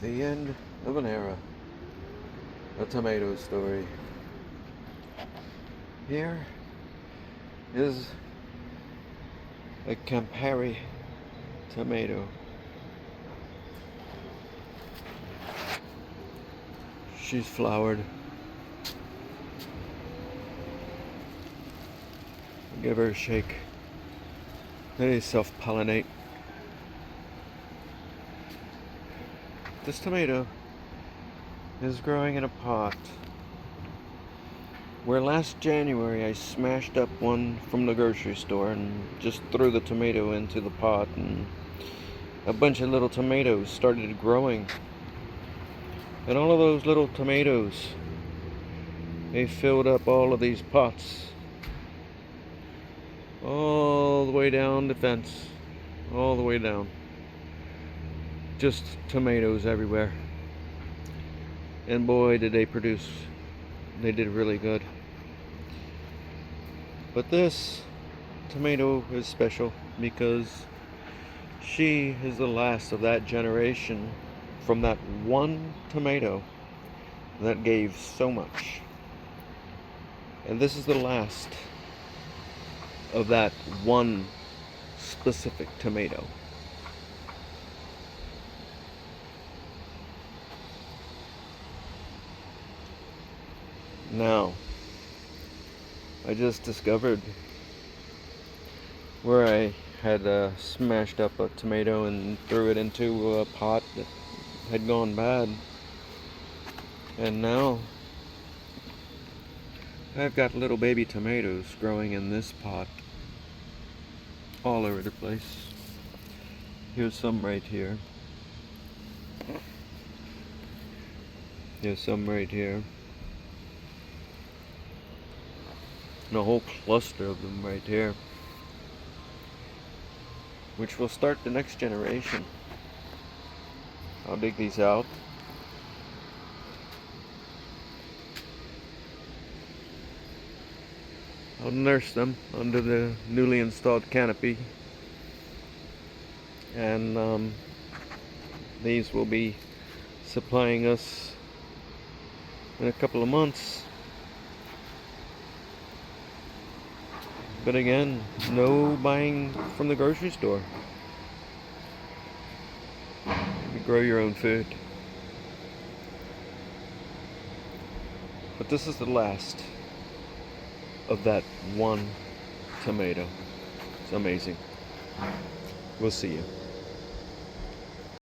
The end of an era. A tomato story. Here is a Campari tomato. She's flowered. Give her a shake. They self-pollinate. This tomato is growing in a pot where last January I smashed up one from the grocery store and just threw the tomato into the pot, and a bunch of little tomatoes started growing. And all of those little tomatoes, they filled up all of these pots, all the way down the fence, all the way down. Just tomatoes everywhere. And boy, did they produce. They did really good. But this tomato is special because she is the last of that generation from that one tomato that gave so much. And this is the last of that one specific tomato. Now, I just discovered where I had smashed up a tomato and threw it into a pot that had gone bad. And now I've got little baby tomatoes growing in this pot all over the place. Here's some right here. Here's some right here. And a whole cluster of them right here, which will start the next generation. I'll dig these out. I'll nurse them under the newly installed canopy, and these will be supplying us in a couple of months. But again, no buying from the grocery store. You grow your own food. But this is the last of that one tomato. It's amazing. We'll see you.